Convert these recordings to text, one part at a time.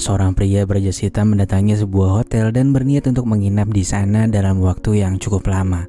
Seorang pria berjas hitam mendatangi sebuah hotel dan berniat untuk menginap di sana dalam waktu yang cukup lama.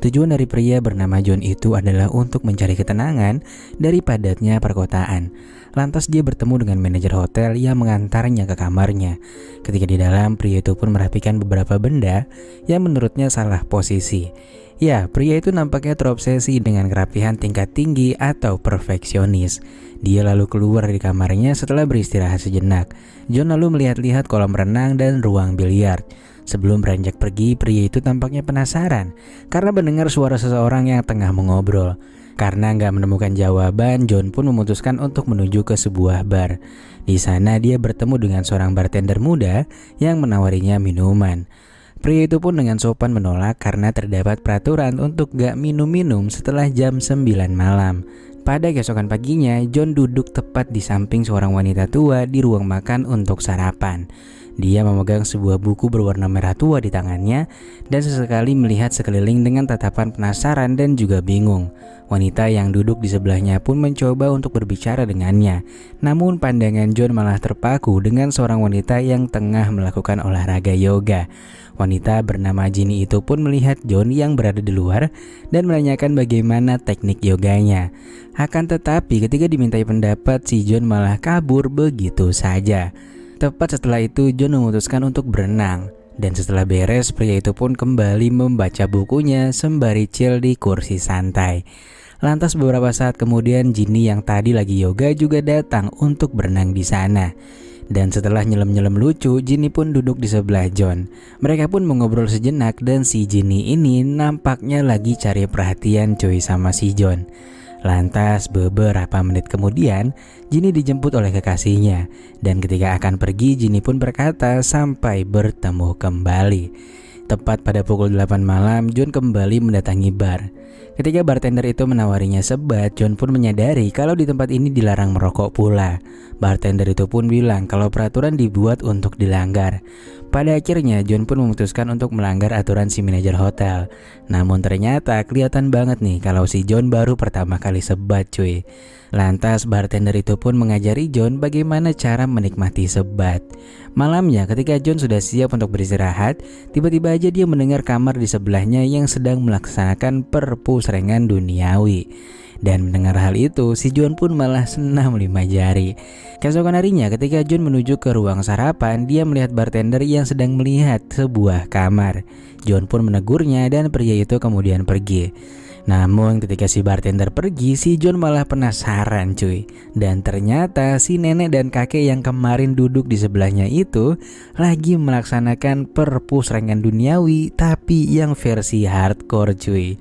Tujuan dari pria bernama John itu adalah untuk mencari ketenangan dari padatnya perkotaan. Lantas dia bertemu dengan manajer hotel yang mengantarnya ke kamarnya. Ketika di dalam, pria itu pun merapikan beberapa benda yang menurutnya salah posisi. Ya, pria itu nampaknya terobsesi dengan kerapihan tingkat tinggi atau perfeksionis. Dia lalu keluar dari kamarnya setelah beristirahat sejenak. John lalu melihat-lihat kolam renang dan ruang biliar. Sebelum beranjak pergi, pria itu tampaknya penasaran karena mendengar suara seseorang yang tengah mengobrol. Karena nggak menemukan jawaban, John pun memutuskan untuk menuju ke sebuah bar. Di sana dia bertemu dengan seorang bartender muda yang menawarinya minuman. Pria itu pun dengan sopan menolak karena terdapat peraturan untuk gak minum-minum setelah jam 9 malam. Pada keesokan paginya, John duduk tepat di samping seorang wanita tua di ruang makan untuk sarapan. Dia memegang sebuah buku berwarna merah tua di tangannya dan sesekali melihat sekeliling dengan tatapan penasaran dan juga bingung. Wanita yang duduk di sebelahnya pun mencoba untuk berbicara dengannya. Namun pandangan John malah terpaku dengan seorang wanita yang tengah melakukan olahraga yoga. Wanita bernama Ginny itu pun melihat John yang berada di luar dan menanyakan bagaimana teknik yoganya. Akan tetapi ketika dimintai pendapat, si John malah kabur begitu saja. Tepat setelah itu John memutuskan untuk berenang. Dan setelah beres, pria itu pun kembali membaca bukunya sembari chill di kursi santai. Lantas beberapa saat kemudian Ginny yang tadi lagi yoga juga datang untuk berenang di sana. Dan setelah nyelam-nyelam lucu, Ginny pun duduk di sebelah John. Mereka pun mengobrol sejenak dan si Ginny ini nampaknya lagi cari perhatian cuy sama si John. Lantas beberapa menit kemudian, Ginny dijemput oleh kekasihnya. Dan ketika akan pergi, Ginny pun berkata sampai bertemu kembali. Tepat pada pukul 8 malam, John kembali mendatangi bar. Ketika bartender itu menawarinya sebat, John pun menyadari kalau di tempat ini dilarang merokok pula. Bartender itu pun bilang kalau peraturan dibuat untuk dilanggar. Pada akhirnya John pun memutuskan untuk melanggar aturan si manajer hotel. Namun ternyata kelihatan banget nih kalau si John baru pertama kali sebat cuy. Lantas bartender itu pun mengajari John bagaimana cara menikmati sebat. Malamnya ketika John sudah siap untuk beristirahat, tiba-tiba aja dia mendengar kamar di sebelahnya yang sedang melaksanakan perpusrengan duniawi. Dan mendengar hal itu, si John pun malah senam 5 jari. Keesokan harinya ketika John menuju ke ruang sarapan, dia melihat bartender yang sedang melihat sebuah kamar. John pun menegurnya dan pria itu kemudian pergi. Namun ketika si bartender pergi, si John malah penasaran cuy. Dan ternyata si nenek dan kakek yang kemarin duduk di sebelahnya itu lagi melaksanakan perpusrengan duniawi tapi yang versi hardcore cuy.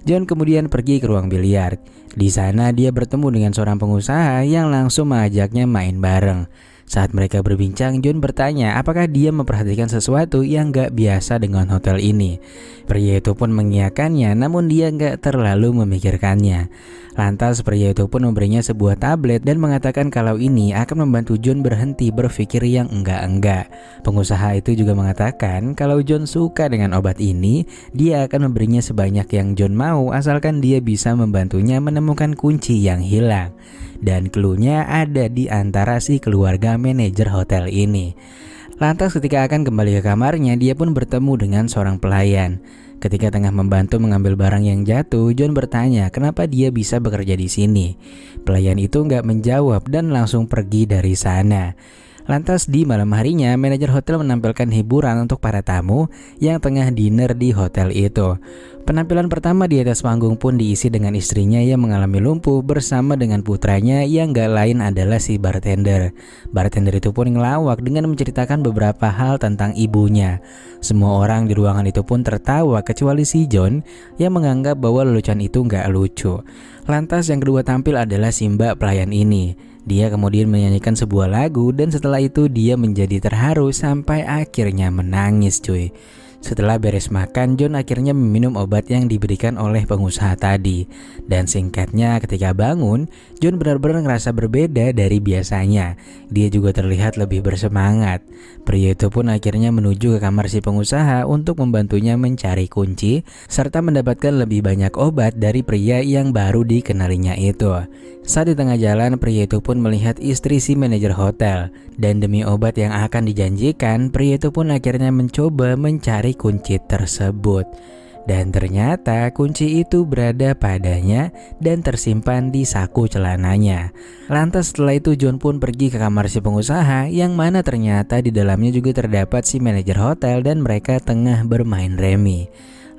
John kemudian pergi ke ruang biliar. Di sana dia bertemu dengan seorang pengusaha yang langsung mengajaknya main bareng. Saat mereka berbincang, John bertanya apakah dia memperhatikan sesuatu yang gak biasa dengan hotel ini. Pria itu pun mengiyakannya, namun dia gak terlalu memikirkannya. Lantas pria itu pun memberinya sebuah tablet dan mengatakan kalau ini akan membantu John berhenti berpikir yang enggak-enggak. Pengusaha itu juga mengatakan kalau John suka dengan obat ini, dia akan memberinya sebanyak yang John mau asalkan dia bisa membantunya menemukan kunci yang hilang. Dan cluenya ada di antara si keluarga manajer hotel ini. Lantas ketika akan kembali ke kamarnya, dia pun bertemu dengan seorang pelayan. Ketika tengah membantu mengambil barang yang jatuh, John bertanya kenapa dia bisa bekerja di sini. Pelayan itu nggak menjawab dan langsung pergi dari sana. Lantas di malam harinya, manajer hotel menampilkan hiburan untuk para tamu yang tengah dinner di hotel itu. Penampilan pertama di atas panggung pun diisi dengan istrinya yang mengalami lumpuh bersama dengan putranya yang gak lain adalah si bartender. Bartender itu pun ngelawak dengan menceritakan beberapa hal tentang ibunya. Semua orang di ruangan itu pun tertawa kecuali si John yang menganggap bahwa lelucon itu gak lucu. Lantas yang kedua tampil adalah si mbak pelayan ini. Dia kemudian menyanyikan sebuah lagu dan setelah itu dia menjadi terharu sampai akhirnya menangis cuy. Setelah beres makan, John akhirnya meminum obat yang diberikan oleh pengusaha tadi. Dan singkatnya, ketika bangun, John benar-benar ngerasa berbeda dari biasanya. Dia juga terlihat lebih bersemangat. Pria itu pun akhirnya menuju ke kamar si pengusaha untuk membantunya mencari kunci, serta mendapatkan lebih banyak obat dari pria yang baru dikenalinya itu. Saat di tengah jalan, pria itu pun melihat istri si manajer hotel. Dan demi obat yang akan dijanjikan, pria itu pun akhirnya mencoba mencari kunci tersebut. Dan ternyata kunci itu berada padanya dan tersimpan di saku celananya. Lantas setelah itu John pun pergi ke kamar si pengusaha, yang mana ternyata di dalamnya juga terdapat si manajer hotel dan mereka tengah bermain remi.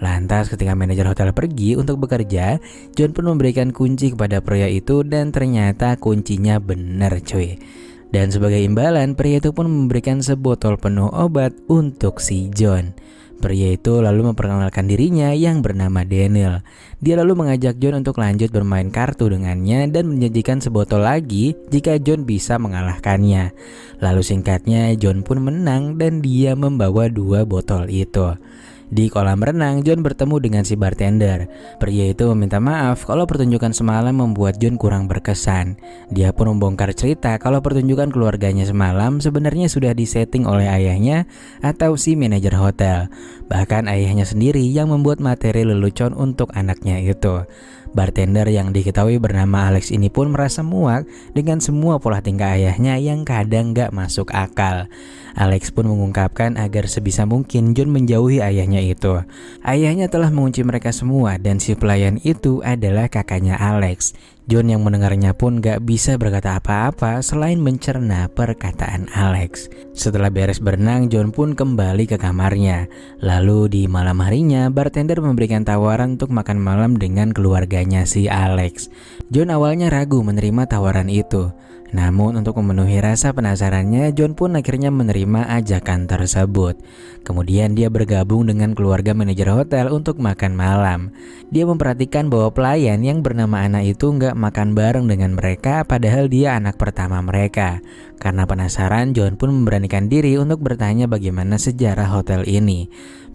Lantas ketika manajer hotel pergi untuk bekerja, John pun memberikan kunci kepada pria itu dan ternyata kuncinya benar cuy. Dan sebagai imbalan, pria itu pun memberikan sebotol penuh obat untuk si John. Pria itu lalu memperkenalkan dirinya yang bernama Daniel. Dia lalu mengajak John untuk lanjut bermain kartu dengannya dan menjanjikan sebotol lagi jika John bisa mengalahkannya. Lalu singkatnya John pun menang dan dia membawa 2 botol itu. Di kolam renang, John bertemu dengan si bartender. Pria itu meminta maaf kalau pertunjukan semalam membuat John kurang berkesan. Dia pun membongkar cerita kalau pertunjukan keluarganya semalam sebenarnya sudah disetting oleh ayahnya atau si manajer hotel. Bahkan ayahnya sendiri yang membuat materi lelucon untuk anaknya itu. Bartender yang diketahui bernama Alex ini pun merasa muak dengan semua pola tingkah ayahnya yang kadang gak masuk akal. Alex pun mengungkapkan agar sebisa mungkin John menjauhi ayahnya itu. Ayahnya telah mengunci mereka semua dan si pelayan itu adalah kakaknya Alex. John yang mendengarnya pun gak bisa berkata apa-apa selain mencerna perkataan Alex. Setelah beres berenang, John pun kembali ke kamarnya. Lalu di malam harinya, bartender memberikan tawaran untuk makan malam dengan keluarganya si Alex. John awalnya ragu menerima tawaran itu. Namun untuk memenuhi rasa penasarannya, John pun akhirnya menerima ajakan tersebut. Kemudian dia bergabung dengan keluarga manajer hotel untuk makan malam. Dia memperhatikan bahwa pelayan yang bernama Anna itu nggak makan bareng dengan mereka, padahal dia anak pertama mereka. Karena penasaran, John pun memberanikan diri untuk bertanya bagaimana sejarah hotel ini.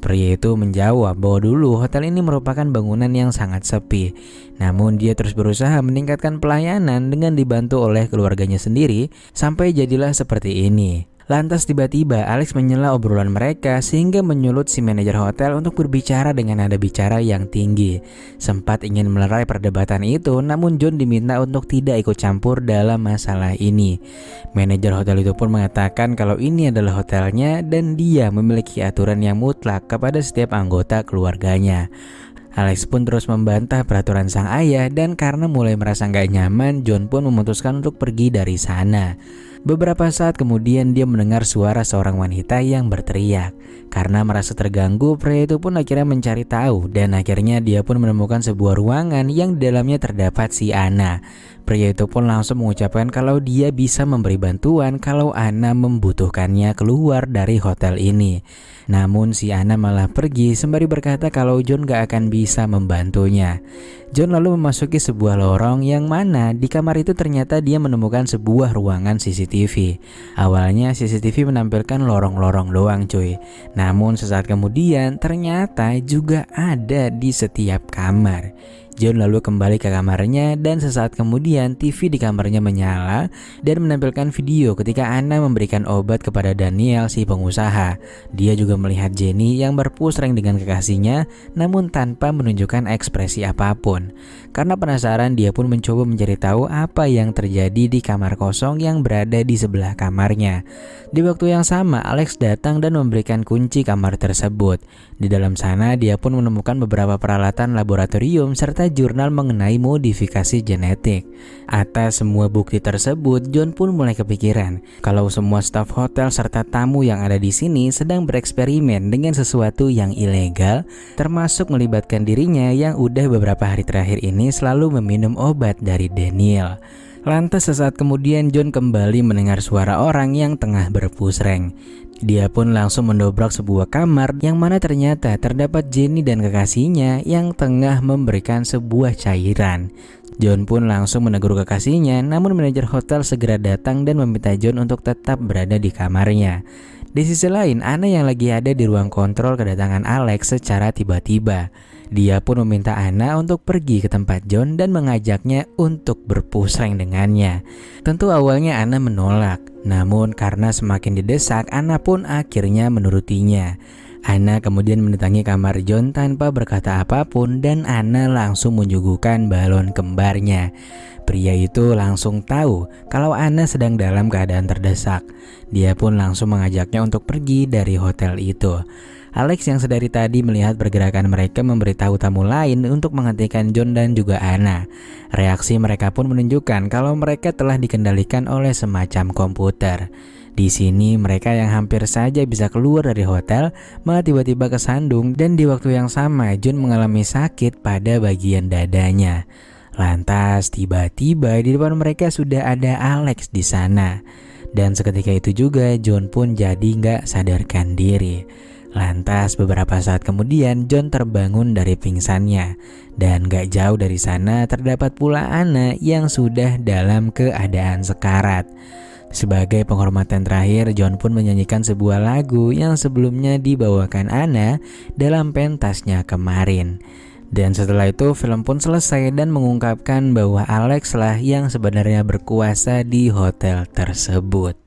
Pria itu menjawab bahwa dulu hotel ini merupakan bangunan yang sangat sepi. Namun dia terus berusaha meningkatkan pelayanan dengan dibantu oleh keluarganya sendiri sampai jadilah seperti ini. Lantas tiba-tiba Alex menyela obrolan mereka sehingga menyulut si manajer hotel untuk berbicara dengan nada bicara yang tinggi. Sempat ingin melerai perdebatan itu, namun John diminta untuk tidak ikut campur dalam masalah ini. Manajer hotel itu pun mengatakan kalau ini adalah hotelnya dan dia memiliki aturan yang mutlak kepada setiap anggota keluarganya. Alex pun terus membantah peraturan sang ayah dan karena mulai merasa gak nyaman, John pun memutuskan untuk pergi dari sana. Beberapa saat kemudian dia mendengar suara seorang wanita yang berteriak. Karena merasa terganggu, pria itu pun akhirnya mencari tahu dan akhirnya dia pun menemukan sebuah ruangan yang di dalamnya terdapat si Anna. Pria itu pun langsung mengucapkan kalau dia bisa memberi bantuan kalau Anna membutuhkannya keluar dari hotel ini. Namun si Anna malah pergi sembari berkata kalau John gak akan bisa membantunya. John lalu memasuki sebuah lorong yang mana di kamar itu ternyata dia menemukan sebuah ruangan CCTV. Awalnya CCTV menampilkan lorong-lorong doang cuy. Namun sesaat kemudian ternyata juga ada di setiap kamar. John lalu kembali ke kamarnya dan sesaat kemudian TV di kamarnya menyala dan menampilkan video ketika Anna memberikan obat kepada Daniel si pengusaha. Dia juga melihat Jenny yang berpusreng dengan kekasihnya namun tanpa menunjukkan ekspresi apapun. Karena penasaran dia pun mencoba mencari tahu apa yang terjadi di kamar kosong yang berada di sebelah kamarnya. Di waktu yang sama Alex datang dan memberikan kunci kamar tersebut. Di dalam sana dia pun menemukan beberapa peralatan laboratorium serta jurnal mengenai modifikasi genetik. Atas semua bukti tersebut, John pun mulai kepikiran kalau semua staf hotel serta tamu yang ada di sini sedang bereksperimen dengan sesuatu yang ilegal, termasuk melibatkan dirinya yang udah beberapa hari terakhir ini selalu meminum obat dari Daniel. Lantas sesaat kemudian John kembali mendengar suara orang yang tengah berpusreng. Dia pun langsung mendobrak sebuah kamar yang mana ternyata terdapat Jenny dan kekasihnya yang tengah memberikan sebuah cairan. John pun langsung menegur kekasihnya, namun manajer hotel segera datang dan meminta John untuk tetap berada di kamarnya. Di sisi lain, Anna yang lagi ada di ruang kontrol kedatangan Alex secara tiba-tiba. Dia pun meminta Anna untuk pergi ke tempat John dan mengajaknya untuk berpusreng dengannya. Tentu awalnya Anna menolak, namun karena semakin didesak, Anna pun akhirnya menurutinya. Anna kemudian mendatangi kamar John tanpa berkata apapun dan Anna langsung menyuguhkan balon kembarnya. Pria itu langsung tahu kalau Anna sedang dalam keadaan terdesak. Dia pun langsung mengajaknya untuk pergi dari hotel itu. Alex yang sedari tadi melihat pergerakan mereka memberitahu tamu lain untuk menghentikan John dan juga Anna. Reaksi mereka pun menunjukkan kalau mereka telah dikendalikan oleh semacam komputer. Di sini mereka yang hampir saja bisa keluar dari hotel malah tiba-tiba kesandung dan di waktu yang sama John mengalami sakit pada bagian dadanya. Lantas tiba-tiba di depan mereka sudah ada Alex di sana. Dan seketika itu juga John pun jadi nggak sadarkan diri. Lantas beberapa saat kemudian John terbangun dari pingsannya. Dan gak jauh dari sana terdapat pula Anna yang sudah dalam keadaan sekarat. Sebagai penghormatan terakhir, John pun menyanyikan sebuah lagu yang sebelumnya dibawakan Anna dalam pentasnya kemarin. Dan setelah itu film pun selesai dan mengungkapkan bahwa Alex lah yang sebenarnya berkuasa di hotel tersebut.